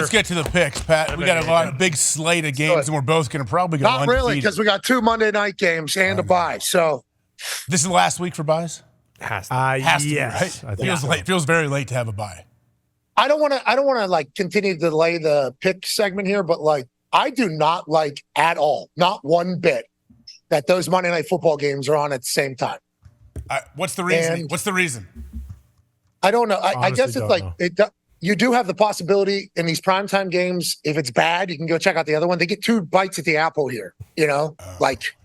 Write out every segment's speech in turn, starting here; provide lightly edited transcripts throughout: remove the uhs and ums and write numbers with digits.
Let's get to the picks, Pat. We got a lot of big slate of games, and we're both going to probably go Not undefeated. really, because we got 2 Monday night games and a bye. So this is the last week for buys? Has to. Has to Yes. be, right? Feels late. Feels very late to have a bye. I don't want to like continue to delay the pick segment here, but like I do not like at all, not one bit, that those Monday Night Football games are on at the same time. What's the reason? What's the reason? I don't know. I guess it's like know. You do have the possibility in these primetime games. If it's bad, you can go check out the other one. They get 2 bites at the apple here. Like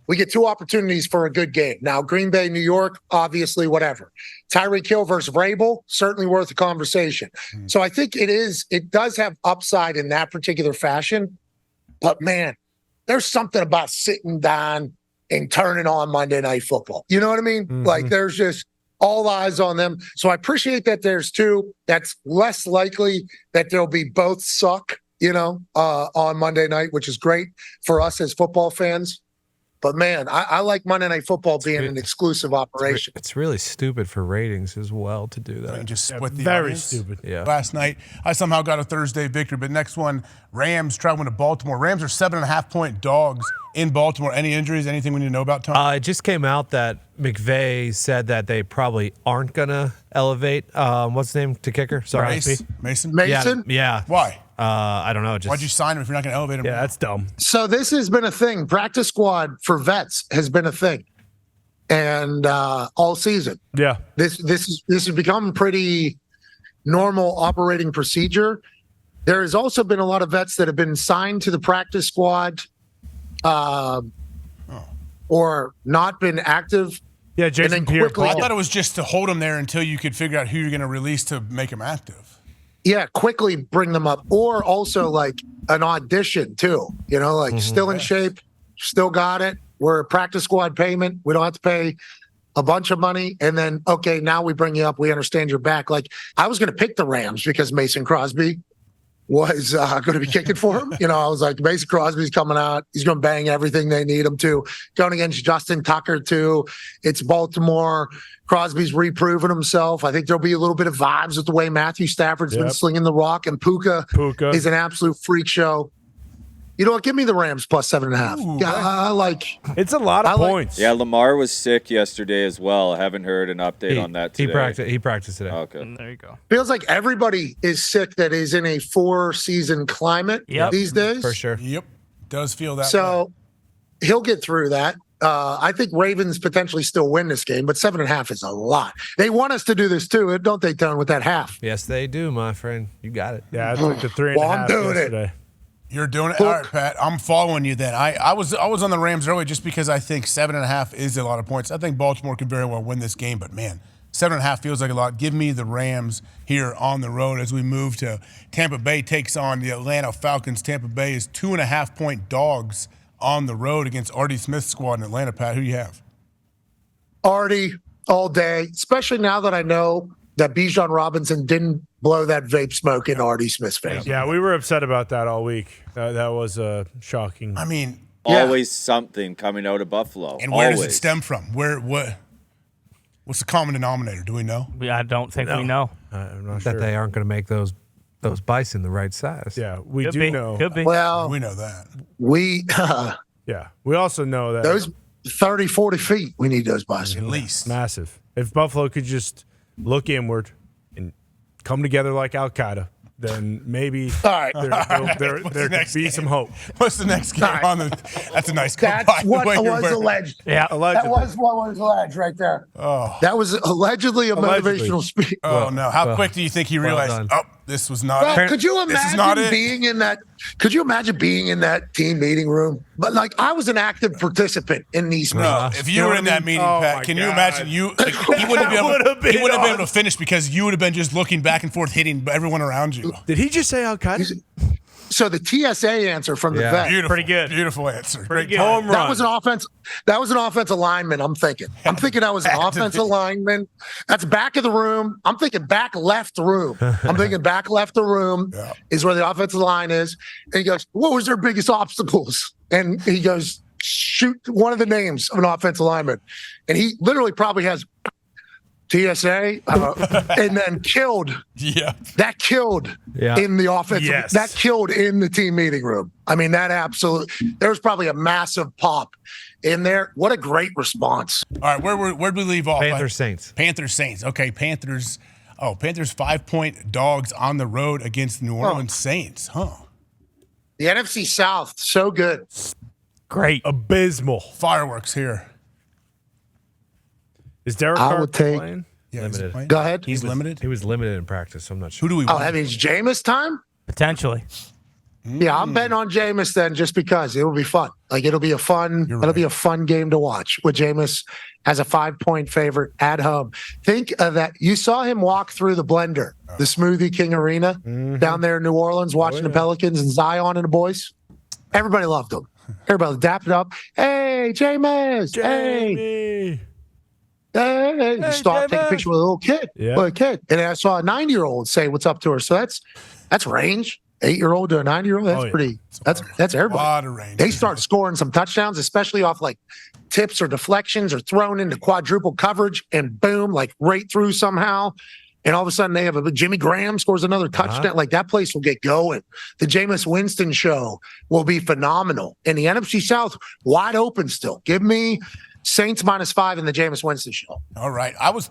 we get 2 opportunities for a good game. Now, Green Bay, New York, obviously, whatever. Tyreek Hill versus Vrabel, certainly worth a conversation. So I think it does have upside in that particular fashion. But man, there's something about sitting down and turning on Monday Night Football. You know what I mean? Mm-hmm. Like there's just all eyes on them. So I appreciate that there's 2. That's less likely that there'll be both suck, on Monday night, which is great for us as football fans. But man, I like Monday Night Football being an exclusive operation. It's really stupid for ratings as well to do that. And just split the Very audience. stupid. Yeah. Last night, I somehow got a Thursday victory, but next one, Rams traveling to Baltimore. Rams are 7.5-point dogs in Baltimore. Any injuries? Anything we need to know about, Tom? It just came out that McVay said that they probably aren't going to elevate, what's his name, to kicker? Sorry. Mason? Yeah. Why? I don't know. Why'd you sign him if you're not going to elevate him? Yeah, that's dumb. So this has been a thing. Practice squad for vets has been a thing, and all season. Yeah. This has become pretty normal operating procedure. There has also been a lot of vets that have been signed to the practice squad, or not been active. Yeah, Jason Pierre. I thought it was just to hold him there until you could figure out who you're going to release to make him active. Yeah, quickly bring them up, or also like an audition too. Still in shape, still got it. We're a practice squad payment. We don't have to pay a bunch of money, and then okay, now we bring you up. We understand you're back. Like I was going to pick the Rams because Mason Crosby was going to be kicking for him. I was like, Mason Crosby's coming out. He's going to bang everything they need him to. Going against Justin Tucker, too. It's Baltimore. Crosby's reproving himself. I think there'll be a little bit of vibes with the way Matthew Stafford's been slinging the rock. And Puka is an absolute freak show. You know what? Give me the Rams plus 7.5. Yeah, I like. It's a lot of points. Yeah, Lamar was sick yesterday as well. I haven't heard an update on that today. He practiced today. Okay. There you go. Feels like everybody is sick that is in a 4-season climate these days. For sure. Yep. Does feel that way. So he'll get through that. I think Ravens potentially still win this game, but 7.5 is a lot. They want us to do this too, don't they, Tone, with that half? Yes, they do, my friend. You got it. Yeah, I took the 3.5 Well, I'm doing yesterday. You're doing it? All right, Pat. I'm following you then. I was on the Rams early just because I think 7.5 is a lot of points. I think Baltimore could very well win this game, but man, 7.5 feels like a lot. Give me the Rams here on the road as we move to Tampa Bay takes on the Atlanta Falcons. Tampa Bay is 2.5-point dogs on the road against Artie Smith's squad in Atlanta. Pat, who do you have? Artie all day, especially now that I know that Bijan Robinson didn't blow that vape smoke in Artie Smith's face. Yeah, we were upset about that all week. That was shocking. I mean, always something coming out of Buffalo. And where does it stem from? What's the common denominator? Do we know? I don't think we know. I'm not sure. That they aren't going to make those bison the right size. Yeah, we Could do be. know. Could be. Well, We know that. Yeah, we also know that those 30, 40 feet, we need those bison. At least. massive. If Buffalo could just look inward and come together like Al Qaeda, then maybe All right. there could be some hope. What's the next game on the? That's a nice quote. That's what was alleged. Yeah. That was what was alleged right there. Oh. That was allegedly a Allegedly. motivational speech. Oh no! How quick do you think he realized? done. Oh, this was not. Well, it. could you This is not imagine it. being in that? Could you imagine being in that team meeting room? But like, I was an active participant in these meetings. No, if you were in that meeting, Oh, Pat, my can you God. imagine he wouldn't have been he wouldn't have been able to finish because you would have been just looking back and forth, hitting everyone around you. Did he just say Al Qaeda? So the TSA answer from the Yeah. vet. Beautiful, Pretty good. Beautiful answer. Pretty Great good. Home run. That was an offense. That was an offensive lineman. I'm thinking that was an Had to offensive be. lineman. That's back of the room. I'm thinking back left room. I'm thinking back left of the room Yeah. is where the offensive line is. And he goes, "What was their biggest obstacles?" And he goes, "Shoot one of the names of an offensive lineman." And he literally probably has TSA, and then killed. Yeah. That killed in the offense. Yes. That killed in the team meeting room. I mean, there was probably a massive pop in there. What a great response. All right, where'd we leave off? Panthers Saints. Panthers Saints. Okay, Panthers. Oh, Panthers 5-point dogs on the road against New Orleans Saints. Huh. The NFC South, so good. Great. Abysmal. Fireworks here. Is Derek I Carr would take- playing? Yeah, Limited. Go ahead. He's limited. He was limited in practice, so I'm not Who sure. do we Oh, want? that means Jameis time? Potentially. Yeah, I'm betting on Jameis then just because it'll be fun. Like it'll be a fun game to watch with Jameis as a 5-point favorite at home. Think of that. You saw him walk through the blender, the Smoothie King Arena down there in New Orleans, watching the Pelicans and Zion and the boys. Everybody loved him. Everybody dapped it up. Hey, Jameis. Hey. Hey, start taking a picture with a little kid. Yeah. With a kid. And I saw a 9-year-old say what's up to her. So that's range. 8-year-old to a 9-year-old. That's pretty. That's everybody. A lot of range. They start scoring some touchdowns, especially off like tips or deflections or thrown into quadruple coverage, and boom, like right through somehow. And all of a sudden they have a Jimmy Graham scores another touchdown. Like that place will get going. The Jameis Winston show will be phenomenal. And the NFC South wide open still. Give me Saints -5 in the Jameis Winston show. All right. I was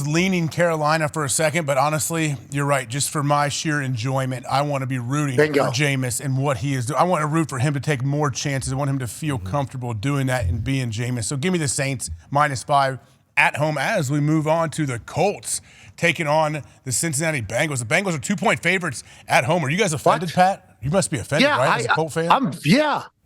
leaning Carolina for a second, but honestly, you're right. Just for my sheer enjoyment, I want to be rooting for Jameis and what he is doing. I want to root for him to take more chances. I want him to feel comfortable doing that and being Jameis. So give me the Saints -5 at home as we move on to the Colts taking on the Cincinnati Bengals. The Bengals are 2-point favorites at home. Are you guys offended, Pat? You must be offended, right, as a Colt fan?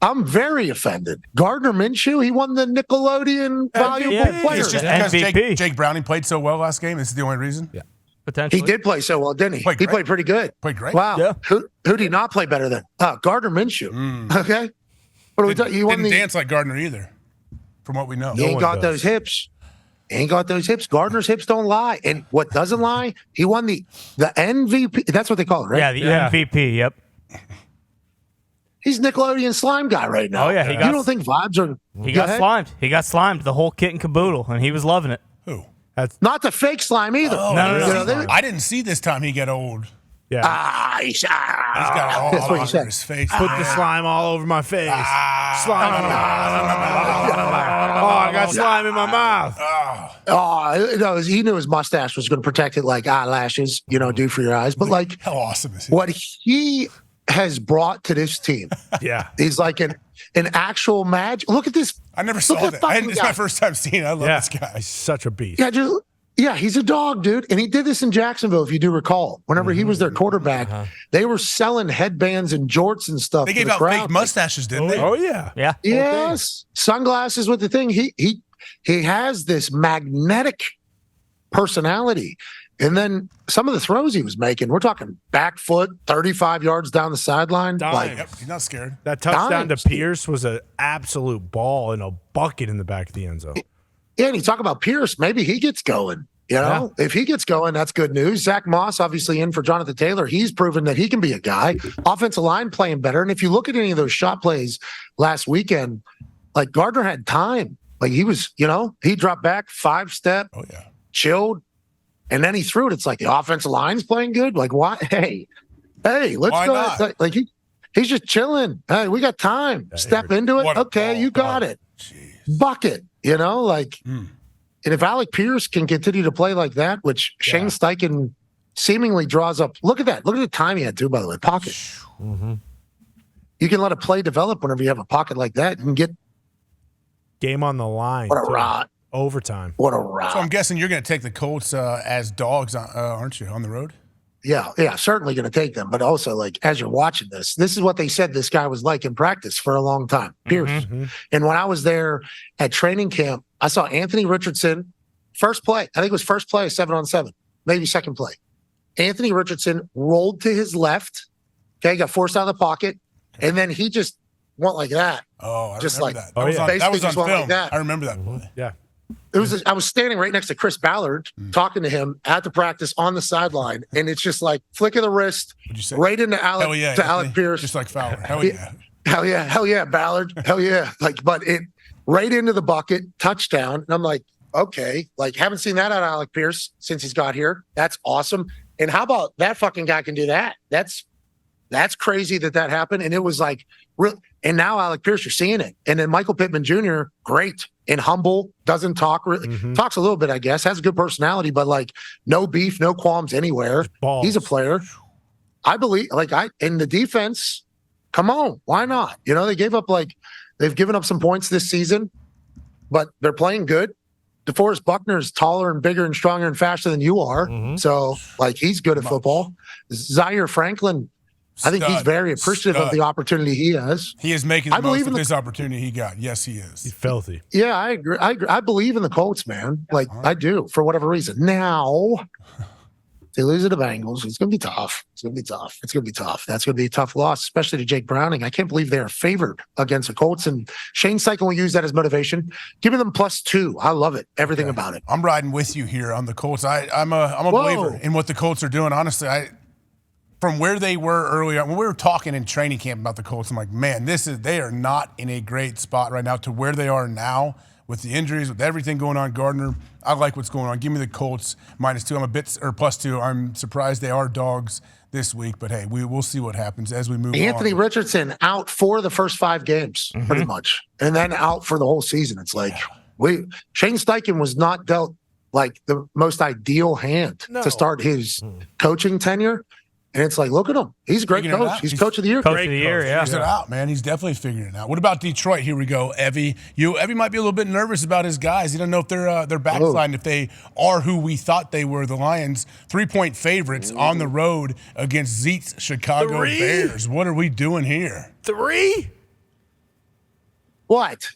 I'm very offended. Gardner Minshew, he won the Nickelodeon Valuable Player. It's just because MVP. Jake Browning played so well last game. This is the only reason? Yeah. Potentially. He did play so well, didn't he? Played He great. played pretty good. Played great. Wow. Yeah. Who did he not play better than? Gardner Minshew. Okay. What are we talking? Didn't dance like Gardner either, from what we know. He ain't got those hips. Gardner's hips don't lie. And what doesn't lie, he won the MVP. That's what they call it, right? Yeah, the MVP. Yep. He's Nickelodeon slime guy right now. Oh, yeah, he you got- don't think vibes are? He Go got ahead. slimed. He got slimed. The whole kit and caboodle, and he was loving it. Who? Not the fake slime either. Oh, No, no, no. You know, they- I didn't see this time he got old. Yeah. He's got all That's what he over said. his face. Put the slime all over my face. Slime. I got slime in my mouth. Oh, no, he knew his mustache was going to protect it like eyelashes, do for your eyes. But like, How awesome is he? what he has brought to this team Yeah. is like an actual magic. Look at this. I never saw Look at that. fucking It's guy. my first time seeing it. I love Yeah. this guy. He's such a beast. Yeah, he's a dog, dude. And he did this in Jacksonville, if you do recall. Whenever he was their quarterback, they were selling headbands and jorts and stuff. They to gave the out crowd. fake mustaches, didn't they? Oh, yeah. Yeah. Yes, sunglasses with the thing. He has this magnetic personality, and then some of the throws he was making. We're talking back foot, 35 yards down the sideline. Dime. Yep, he's not scared. That touchdown to Dimes. Pierce was an absolute ball in a bucket in the back of the end zone. Yeah, and you talk about Pierce. Maybe he gets going. If he gets going, that's good news. Zach Moss, obviously in for Jonathan Taylor. He's proven that he can be a guy. Offensive line playing better. And if you look at any of those shot plays last weekend, like Gardner had time. Like he was, he dropped back 5-step, Oh, yeah. chilled, and then he threw it. It's like the offensive line's playing good. Like, why? Hey, let's Why go. not? Like he's just chilling. Hey, we got time. Step into it. What a Okay, ball. you got it. Bucket. And if Alec Pierce can continue to play like that, which Shane Steichen seemingly draws up. Look at that. Look at the time he had too, by the way. Pocket. You can let a play develop whenever you have a pocket like that. You can get Game on the line. what a too. rot. Overtime. What a So rot. I'm guessing you're going to take the Colts as dogs, aren't you, on the road? Yeah, certainly going to take them. But also, like, as you're watching this is what they said this guy was like in practice for a long time, Pierce. And when I was there at training camp, I saw Anthony Richardson, first play. I think it was first play, 7-on-7, maybe second play. Anthony Richardson rolled to his left. Okay, got forced out of the pocket. And then he just went like that. Oh, I Just remember like- that. That was on, basically that was on just went like film. that. I remember that play. Yeah. I was standing right next to Chris Ballard talking to him at the practice on the sideline. And it's just like flick of the wrist What'd you say? right into Hell yeah. Alec Anthony. Pierce. Just like Fowler. Hell yeah. Hell yeah, Ballard. Hell yeah. Like, but it right into the bucket, touchdown. And I'm like, okay, like haven't seen that out of Alec Pierce since he's got here. That's awesome. And how about that fucking guy can do that? That's crazy that happened. And it was like real. And now Alec Pierce, you're seeing it. And then Michael Pittman Jr., great and humble, doesn't talk really, talks a little bit, I guess, has a good personality, but like no beef, no qualms anywhere. He's a player. I believe, in the defense, come on, why not? You know, they've given up some points this season, but they're playing good. DeForest Buckner is taller and bigger and stronger and faster than you are. So, he's good at football. Zaire Franklin, I think he's very appreciative of the opportunity he has. He is making the most of this opportunity he got. Yes, he is. He's filthy. Yeah, I agree. I believe in the Colts, man. I do, for whatever reason. Now, if they lose to the Bengals, it's going to be tough. It's going to be tough. It's going to be tough. That's going to be a tough loss, especially to Jake Browning. I can't believe they're favored against the Colts. And Shane Steichen will use that as motivation. Giving them +2. I love it. Everything about it. I'm riding with you here on the Colts. I'm a believer in what the Colts are doing. Honestly, from where they were earlier, when we were talking in training camp about the Colts, I'm like, man, they are not in a great spot right now to where they are now with the injuries, with everything going on. Gardner, I like what's going on. Give me the Colts -2. I'm +2. I'm surprised they are dogs this week, but hey, we'll see what happens as we move on. Anthony Richardson out for the first 5 games, pretty much, and then out for the whole season. It's like Shane Steichen was not dealt like the most ideal hand to start his coaching tenure. And it's like, look at him. He's a great coach. He's coach of the year. Coach of the year, yeah. Figures it out, man. He's definitely figuring it out. What about Detroit? Here we go, Evie. Evie might be a little bit nervous about his guys. He doesn't know if they're backsliding, if they are who we thought they were. The Lions, 3-point favorites on the road against Zeke's Chicago Bears. What are we doing here? 3? What?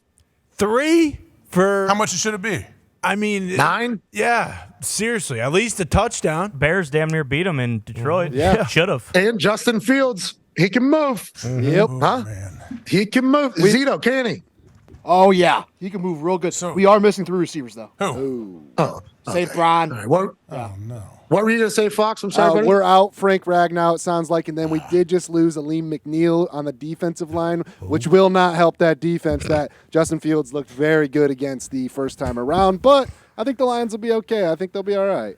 3 for how much should it be? I mean, 9? Yeah, seriously, at least a touchdown. Bears damn near beat them in Detroit. Yeah. Should have. And Justin Fields, he can move. Yep. Huh? Man. He can move. Zito, can he? Oh, yeah. He can move real good. We are missing 3 receivers, though. Who? Oh. St. Brown. All right. Oh, no. What were you going to say, Fox? I'm sorry, buddy. We're out Frank Ragnow, it sounds like, and then we did just lose Aleem McNeil on the defensive line, which will not help that defense that Justin Fields looked very good against the first time around. But I think the Lions will be okay. I think they'll be all right.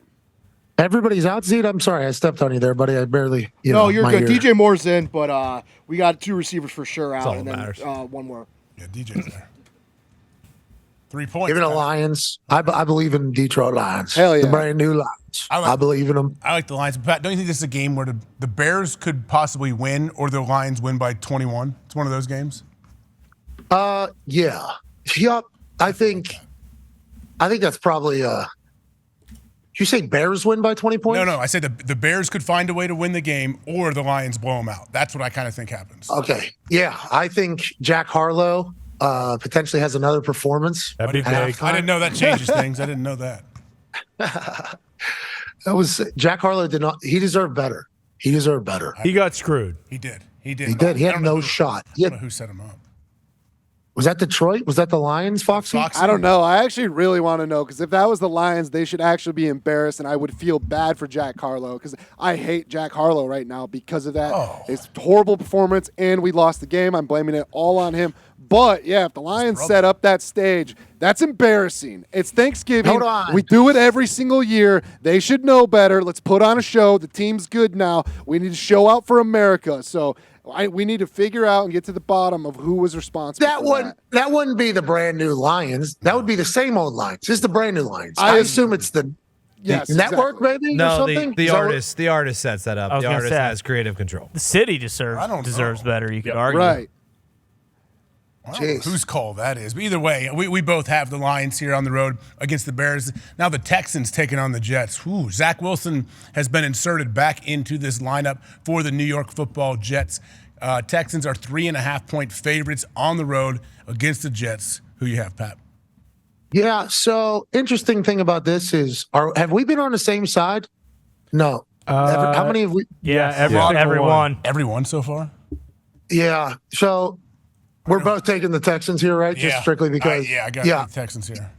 Everybody's out, Zito. I'm sorry. I stepped on you there, buddy. I barely, No, you're my good. ear. DJ Moore's in, but we got 2 receivers for sure out, all and that then matters. one more. Yeah, DJ's there. 3 points. Give it a Lions. I believe in Detroit Lions. Hell yeah. The brand new Lions. I believe in them. I like the Lions. Pat, don't you think this is a game where the Bears could possibly win or the Lions win by 21? It's one of those games. Yeah. Yup. I think that's probably you say Bears win by 20 points? No. I said the Bears could find a way to win the game or the Lions blow them out. That's what I kind of think happens. Okay. Yeah. I think Jack Harlow potentially has another performance. That'd be big. I didn't know that changes things. I didn't know that. That was Jack Harlow did not. He deserved better. He deserved better. He got screwed. He did. He did. He had no shot. I don't know who set him up. Was that Detroit? Was that the Lions, Foxy? I don't know. I actually really want to know because if that was the Lions, they should actually be embarrassed, and I would feel bad for Jack Harlow because I hate Jack Harlow right now because of that. It's horrible performance, and we lost the game. I'm blaming it all on him. But, yeah, if the Lions set up that stage, that's embarrassing. It's Thanksgiving. Hold on. We do it every single year. They should know better. Let's put on a show. The team's good now. We need to show out for America. So we need to figure out and get to the bottom of who was responsible for that. That wouldn't be the brand new Lions. That would be the same old Lions. Just the brand new Lions. I assume it's the network, maybe, or No, something? the artist sets that up. The artist has creative control. The city deserves better, you could argue. Right. I don't know whose call that is. But either way, we both have the Lions here on the road against the Bears. Now the Texans taking on the Jets. Zach Wilson has been inserted back into this lineup for the New York Football Jets. Texans are 3.5-point favorites on the road against the Jets. Who you have, Pat? Yeah, so interesting thing about this is, have we been on the same side? No. How many have we? Yeah, everyone. Everyone so far? Yeah, so we're both taking the Texans here, right? Just strictly because. I got the Texans here.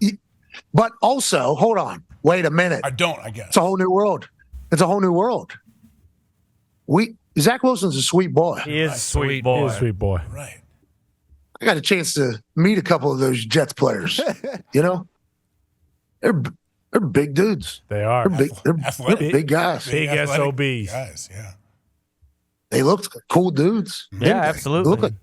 But also, hold on. Wait a minute. I guess. It's a whole new world. It's a whole new world. Zach Wilson's a sweet boy. He is a sweet boy. He is a sweet boy. Right. I got a chance to meet a couple of those Jets players, They're big dudes. They are. They're big guys. Big SOBs. Guys, yeah. They look like cool dudes. Yeah, They absolutely. look like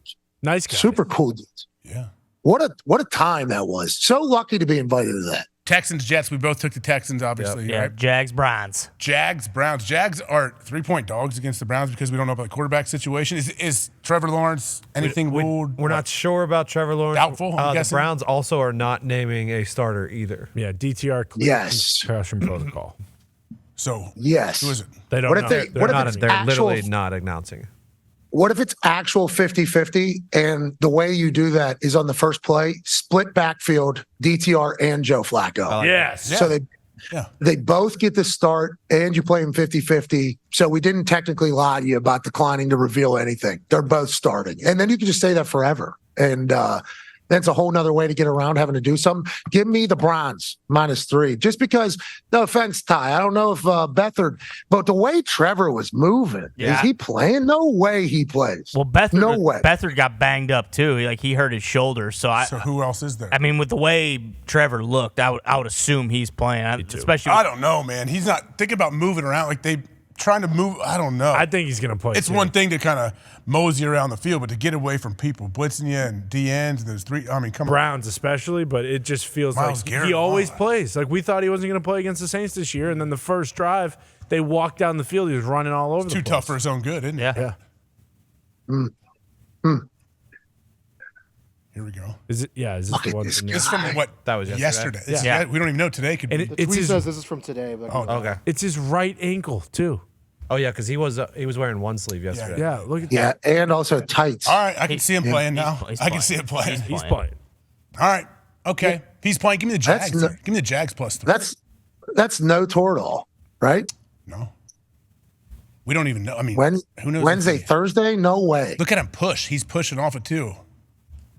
Nice guys. super cool dudes. Yeah. What a time that was. So lucky to be invited to that. Texans, Jets. We both took the Texans, obviously. Yeah, Right? Jags, Browns. Jags, Browns. Jags are 3-point dogs against the Browns because we don't know about the quarterback situation. Is Trevor Lawrence anything ruled? We're not sure about Trevor Lawrence. Doubtful, I'm The guessing? Browns also are not naming a starter either. Yeah, DTR Yes. concussion protocol. So Yes. who is it? They don't What if know. they- They're what if not it's in They're there. actual- literally not announcing. What if it's actual 50-50 and the way you do that is on the first play, split backfield, DTR and Joe Flacco. Yes. So they both get the start and you play them 50-50. So we didn't technically lie to you about declining to reveal anything. They're both starting. And then you can just say that forever. And that's a whole nother way to get around having to do something. Give me the Browns -3. Just because, no offense, Ty, I don't know if Beathard, but the way Trevor was moving, is he playing? No way he plays. Well, Beathard, No way. Beathard got banged up too. He hurt his shoulder. So who else is there? I mean, with the way Trevor looked, I would assume he's playing. Especially, I don't know, man. He's not thinking about moving around like they trying to move. I don't know. I think he's going to play. It's one thing to kind of mosey around the field, but to get away from people blitzing you and DNs and those three. I mean, come on. Browns especially, but it just feels Myles like Garrett, he always why? plays. Like we thought he wasn't going to play against the Saints this year, and then the first drive they walked down the field. He was running all over. Too tough for his own good, isn't it? yeah. Here we go. Is it? Yeah. Is this the one? From This is from what? That was yesterday. Yeah. We don't even know today. Could And be. The it's tweet his. says this is from today, but Okay. It's his right ankle too. Oh yeah, because he was wearing one sleeve yesterday. Yeah. Look at Yeah, and also tights. All right, I can see him playing now. he's I can playing. see it playing. He's playing. All right. Okay. He's playing. Give me the That's Jags. no- Give me the Jags +3. That's no Toradol, right? No. We don't even know. I mean, When who knows? Wednesday, Thursday? No way. Look at him push. He's pushing off it too.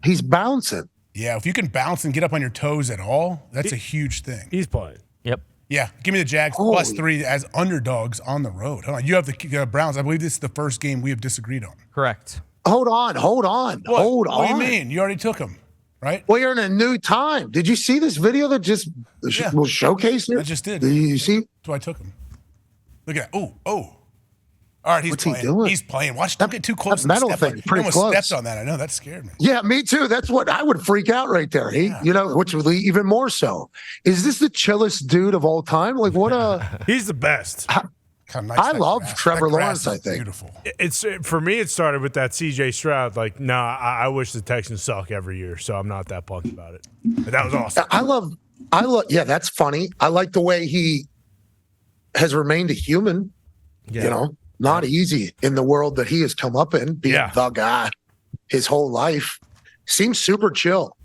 He's bouncing. Yeah, if you can bounce and get up on your toes at all, that's a huge thing. He's playing. Yep. Yeah, give me the Jags Holy. +3 as underdogs on the road. Hold on, you have the Browns. I believe this is the first game we have disagreed on. Correct. Hold on. What? Hold on. What do you mean? You already took them, right? Well, you're in a new time. Did you see this video that just Yeah. was showcased here? I just did. Did you see? So I took him. Look at that. Oh. All right, he's What's he playing. doing? He's playing. Watch, don't get too close. that metal Step thing, on- pretty you almost close. stepped on that. I know, that scared me. Yeah, me too. That's what I would freak out right there. Which would be even more so. Is this the chillest dude of all time? Like, what a. He's the best. Kind of nice. I that love grass. Trevor That Lawrence, grass I is think. Beautiful. It's for me. It started with that CJ Stroud. Like, I wish the Texans suck every year, so I'm not that pumped about it. But that was awesome. I love. Yeah, that's funny. I like the way he has remained a human. Yeah. Not easy in the world that he has come up in, being the guy his whole life. Seems super chill.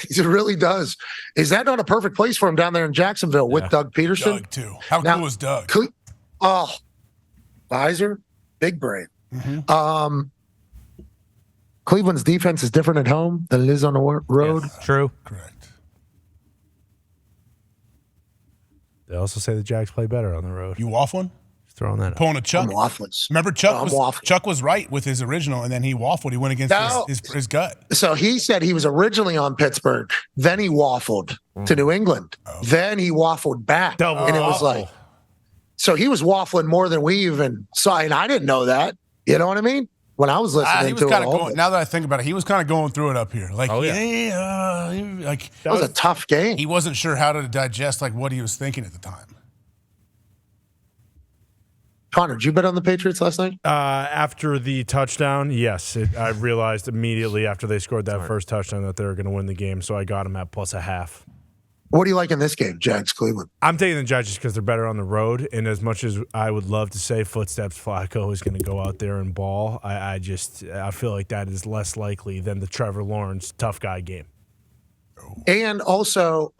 It really does. Is that not a perfect place for him down there in Jacksonville with Doug Peterson? Doug, too. How Now, cool is Doug? Visor, big brain. Cleveland's defense is different at home than it is on the road. True. Correct. They also say the Jags play better on the road. You waffling? Just throwing that. Pulling a Chuck? I'm waffless. Remember, I'm waffling. Chuck was right with his original, and then he waffled. He went against No. his gut. So he said he was originally on Pittsburgh, then he waffled to New England, then he waffled back, Double and it was waffle. like, so he was waffling more than we even saw, and I didn't know that. You know what I mean? When I was listening He was to it, kind of all going. of it. Now that I think about it, he was kind of going through it up here. Like, Oh, yeah. like That was a tough game. he wasn't sure how to digest like what he was thinking at the time. Connor, did you bet on the Patriots last night? After the touchdown, yes. I realized immediately after they scored that first touchdown that they were going to win the game, so I got them at +0.5. What do you like in this game, Jags Cleveland? I'm taking the Judges because they're better on the road, and as much as I would love to say footsteps Flacco is going to go out there and ball, I feel like that is less likely than the Trevor Lawrence tough guy game. And also,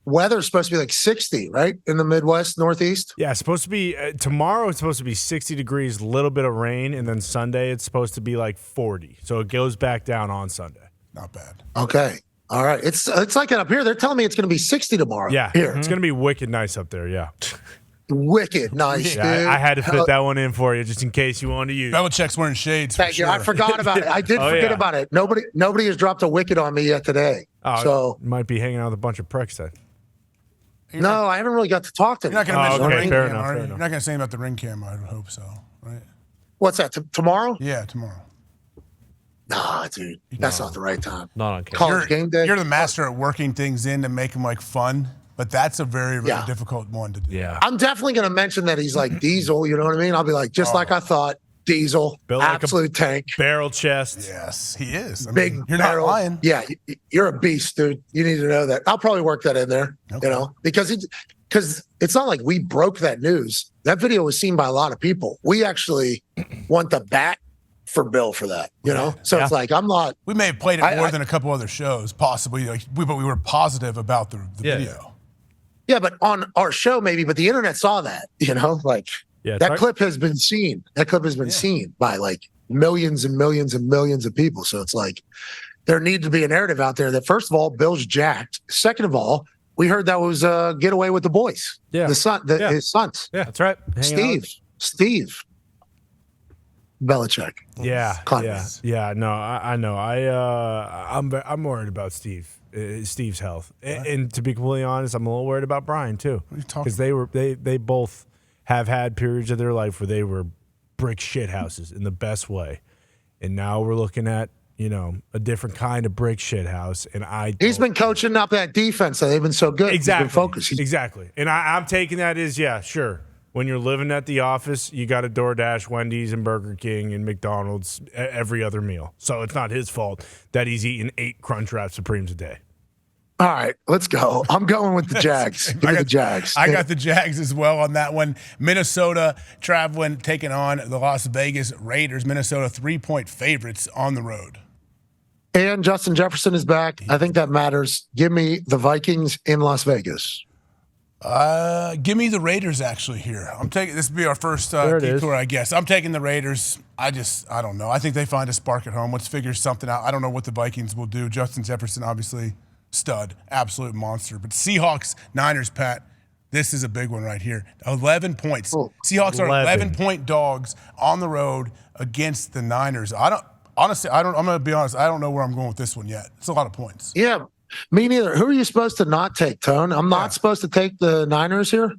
weather's supposed to be like 60, right? In the Midwest, Northeast. Yeah, it's supposed to be tomorrow. It's supposed to be 60 degrees, a little bit of rain, and then Sunday it's supposed to be like 40. So it goes back down on Sunday. Not bad. Okay. All right. It's like up here. They're telling me it's going to be 60 tomorrow. Yeah, Here. it's going to be wicked nice up there. Yeah, Wicked nice, yeah. dude. I had to fit that one in for you just in case you wanted to use. Belichick's wearing shades. Thank for you. Sure. I forgot about it. I did forget about it. Nobody has dropped a wicket on me yet today. Oh, So you might be hanging out with a bunch of pricks then. No, I haven't really got to talk to him. You're not going to mention the ring fair cam, enough, are fair you? enough. You're not going to say about the ring cam, I would hope so, right? What's that, tomorrow? Yeah, tomorrow. Nah, dude. That's not the right time. Not on camera. College game day? You're the master at working things in to make them like fun, but that's a very, very difficult one to do. Yeah. I'm definitely going to mention that he's like Diesel, you know what I mean? I'll be like, just like I thought, Diesel, Built like a absolute tank. Barrel chest. Yes, he is. I Big mean, you're barrel. not lying. Yeah, you're a beast, dude. You need to know that. I'll probably work that in there, you know, because it's not like we broke that news. That video was seen by a lot of people. We actually want the bat for Bill for that, you know? So it's like, I'm not. We may have played it more than a couple other shows, possibly, but we were positive about the video. Yeah, but on our show, maybe, but the internet saw that, you know, like. Yeah, that clip has been seen. That clip has been seen by like millions and millions and millions of people. So it's like there needs to be a narrative out there that, first of all, Bill's jacked. Second of all, we heard that was a getaway with the boys. Yeah. His sons. Yeah, that's right. Steve Belichick. Yeah. No, I know. I'm worried about Steve's health, and to be completely honest, I'm a little worried about Brian too, because they both have had periods of their life where they were brick shit houses in the best way, and now we're looking at a different kind of brick shit house. And he's been coaching up that defense, so they've been so good. Exactly, he's been focused. Exactly, and I'm taking that as sure. When you're living at the office, you got to DoorDash Wendy's and Burger King and McDonald's every other meal. So it's not his fault that he's eating 8 Crunchwrap Supremes a day. All right, let's go. I'm going with the Jags. Give me the Jags. I got the Jags as well on that one. Minnesota traveling, taking on the Las Vegas Raiders. Minnesota 3-point favorites on the road. And Justin Jefferson is back. I think that matters. Give me the Vikings in Las Vegas. Give me the Raiders actually here. I'm taking this will be our first tour, I guess. I'm taking the Raiders. I don't know. I think they find a spark at home. Let's figure something out. I don't know what the Vikings will do. Justin Jefferson, obviously, stud, absolute monster. But Seahawks, Niners, Pat, this is a big one right here. 11 points. Seahawks are 11-point dogs on the road against the Niners. I'm going to be honest. I don't know where I'm going with this one yet. It's a lot of points. Yeah. Me neither. Who are you supposed to not take, Tone? I'm not supposed to take the Niners here?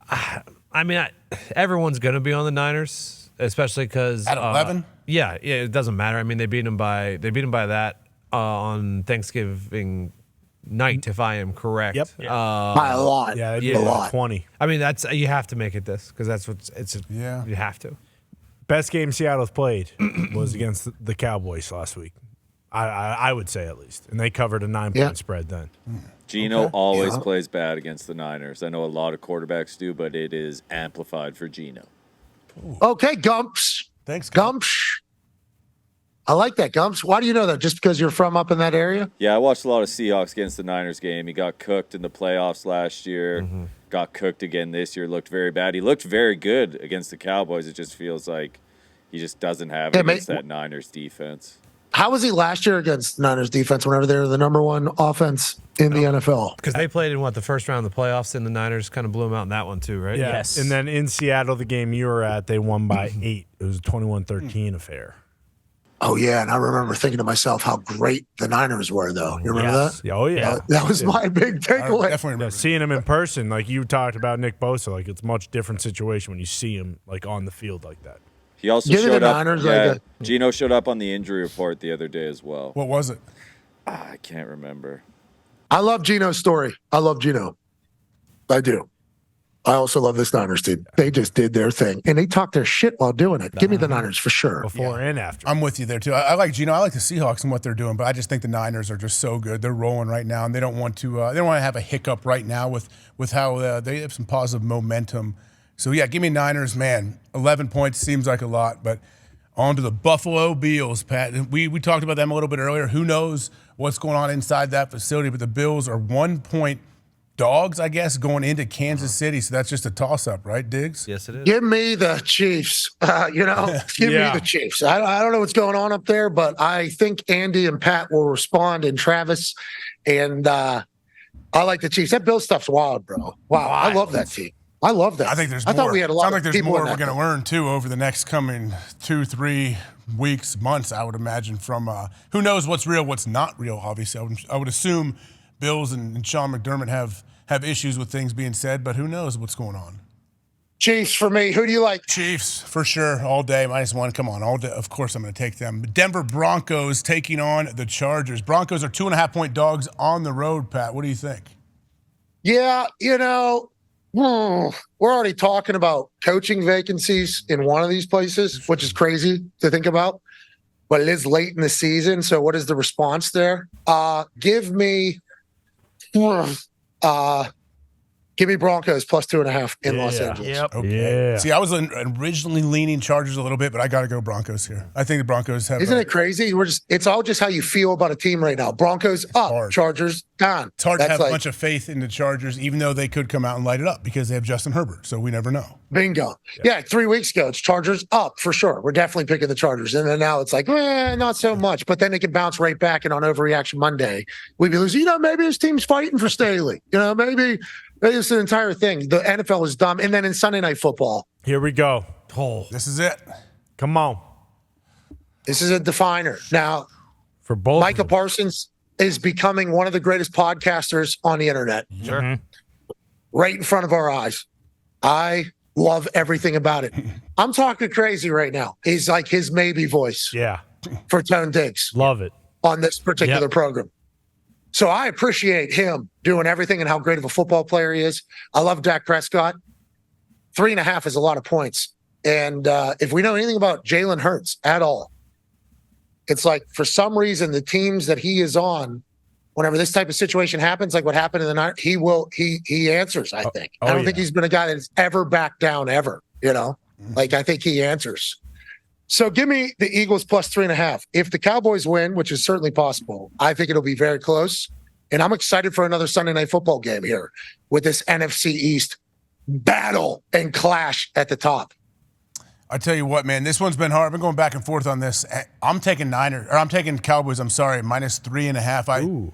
I mean, everyone's going to be on the Niners, especially because at 11. Yeah, it doesn't matter. I mean, they beat them by that on Thanksgiving night, if I am correct. Yep. By a lot. Yeah, they beat them by 20. I mean, you have to make it this because that's you have to. Best game Seattle's played was against the Cowboys last week. I would say at least. And they covered a 9-point spread then. Geno always plays bad against the Niners. I know a lot of quarterbacks do, but it is amplified for Geno. Okay, Gumps. Thanks, Gumps. I like that, Gumps. Why do you know that? Just because you're from up in that area? Yeah, I watched a lot of Seahawks against the Niners game. He got cooked in the playoffs last year. Mm-hmm. Got cooked again this year. Looked very bad. He looked very good against the Cowboys. It just feels like he just doesn't have it against that Niners defense. How was he last year against Niners defense whenever they were the number one offense in the NFL? Because they played in the first round of the playoffs, and the Niners kind of blew them out in that one too, right? Yeah. Yes. And then in Seattle, the game you were at, they won by 8. It was a 21-13 affair. Oh, yeah, and I remember thinking to myself how great the Niners were, though. You remember that? Oh, yeah. That was my big takeaway. I definitely remember. Seeing him in person, like you talked about Nick Bosa, like it's a much different situation when you see him like on the field like that. He also showed up. Geno showed up on the injury report the other day as well. What was it? I can't remember. I love Geno's story. I love Geno. I do. I also love this Niners team. They just did their thing, and they talked their shit while doing it. Give me the Niners for sure. Before and after. I'm with you there, too. I like Geno. I like the Seahawks and what they're doing, but I just think the Niners are just so good. They're rolling right now, and they don't want to have a hiccup right now with how they have some positive momentum. So, yeah, give me Niners, man. 11 points seems like a lot, but on to the Buffalo Bills, Pat. We talked about them a little bit earlier. Who knows what's going on inside that facility, but the Bills are 1-point dogs, I guess, going into Kansas City. So that's just a toss-up, right, Diggs? Yes, it is. Give me the Chiefs. Give me the Chiefs. I don't know what's going on up there, but I think Andy and Pat will respond, and Travis, and I like the Chiefs. That Bills stuff's wild, bro. Wow, I love that team. I love that. I think there's more. I thought we had a lot Sounds of like there's people more in we're that going to learn, too, over the next coming 2-3 weeks, months, I would imagine, from who knows what's real, what's not real, obviously. I would assume Bills and Sean McDermott have have issues with things being said, but who knows what's going on. Chiefs for me. Who do you like? Chiefs, for sure, all day, -1. Come on, all day. Of course I'm going to take them. Denver Broncos taking on the Chargers. Broncos are 2.5-point dogs on the road, Pat. What do you think? Yeah, we're already talking about coaching vacancies in one of these places, which is crazy to think about. But it is late in the season, so what is the response there? Give me Broncos +2.5 in Los Angeles. Yep. Okay. See, I was originally leaning Chargers a little bit, but I got to go Broncos here. I think the Broncos have. Isn't it crazy? It's all just how you feel about a team right now. Broncos up, hard. Chargers down. It's hard to have a bunch of faith in the Chargers, even though they could come out and light it up because they have Justin Herbert. So we never know. Bingo. Yeah, 3 weeks ago, it's Chargers up for sure. We're definitely picking the Chargers. And then now it's like, not so much. But then they can bounce right back. And on Overreaction Monday, we'd be losing. Maybe his team's fighting for Staley. Maybe it's an entire thing. The NFL is dumb. And then in Sunday Night Football. Here we go. Oh, this is it. Come on. This is a definer. Now, for both Micah Parsons is becoming one of the greatest podcasters on the internet. Sure. Mm-hmm. Right in front of our eyes. I love everything about it. I'm talking crazy right now. He's like his maybe voice. Yeah. For Tone Diggs. Love it. On this particular program. So I appreciate him doing everything and how great of a football player he is. I love Dak Prescott. 3.5 is a lot of points. And if we know anything about Jalen Hurts at all, it's like for some reason the teams that he is on, whenever this type of situation happens, like what happened in the night, he answers, I think. I don't think he's been a guy that's ever backed down ever, Like I think he answers. So give me the Eagles +3.5. If the Cowboys win, which is certainly possible, I think it'll be very close. And I'm excited for another Sunday Night Football game here with this NFC East battle and clash at the top. I tell you what, man, this one's been hard. I've been going back and forth on this. I'm taking Cowboys. I'm sorry, -3.5.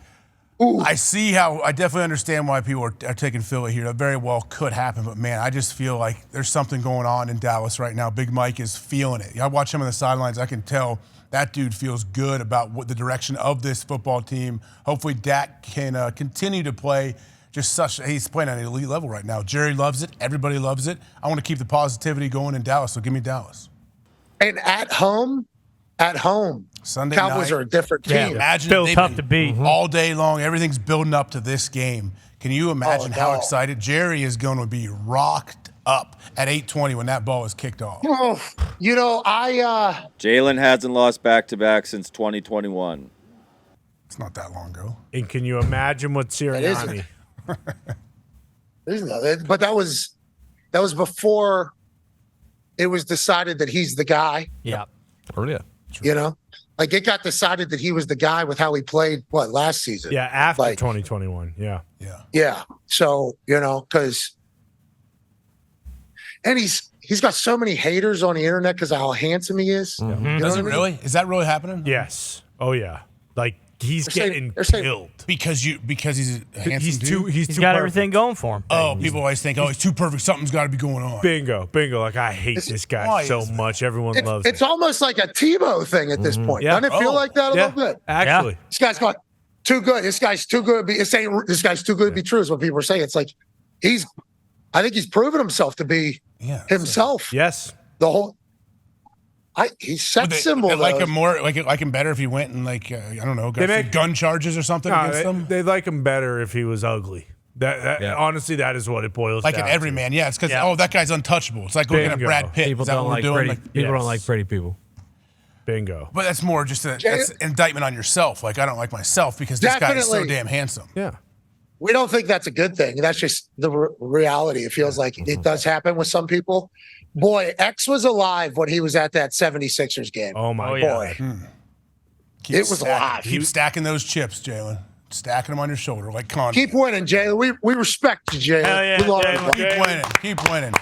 I definitely understand why people are taking Philly here. That very well could happen, but man, I just feel like there's something going on in Dallas right now. Big Mike is feeling it. I watch him on the sidelines. I can tell that dude feels good about what the direction of this football team. Hopefully Dak can continue to play he's playing at an elite level right now. Jerry loves it. Everybody loves it. I want to keep the positivity going in Dallas, so give me Dallas. And at home, Sunday Cowboys night, are a different team. Yeah, imagine still tough to beat all day long. Everything's building up to this game. Can you imagine how excited Jerry is going to be? Rocked up at 8:20 when that ball is kicked off. Jalen hasn't lost back-to-back since 2021. It's not that long ago. And can you imagine what Sirianni? But that was before it was decided that he's the guy. Yeah. Earlier. Like it got decided that he was the guy with how he played last season. Yeah, after 2021. Yeah. So because and he's got so many haters on the internet because of how handsome he is. Mm-hmm. Does it really? Is that really happening? Yes. Oh yeah. Like he's getting killed because he's a handsome he's dude? He's got perfect. everything going for him. Oh, people always think, he's too perfect. Something's got to be going on. Bingo. Like I hate this guy so much. Everyone loves It's almost like a Tebow thing at this point. Yeah. Doesn't it feel like that a little bit? Actually. This guy's got too good. This guy's too good. This guy's too good to be true is what people are saying. It's like I think he's proven himself to be himself. Yes. The whole he's sex symbol. Like him better if he went and I don't know, got some gun charges or something against them. They like him better if he was ugly. Honestly, that is what it boils down to. Like an everyman, it's because that guy's untouchable. It's like looking at Brad Pitt. People don't like pretty. People don't like pretty people. Bingo. But that's more just that's an indictment on yourself. Like I don't like myself because this guy is so damn handsome. Yeah. We don't think that's a good thing. That's just the reality. It feels like it does happen with some people. Boy, X was alive when he was at that 76ers game. Oh, my boy. It was alive. Keep stacking those chips, Jalen. Stacking them on your shoulder like Con. Keep winning, Jalen. We respect you, Jalen. Hell yeah, we love Jalen. you. Keep winning.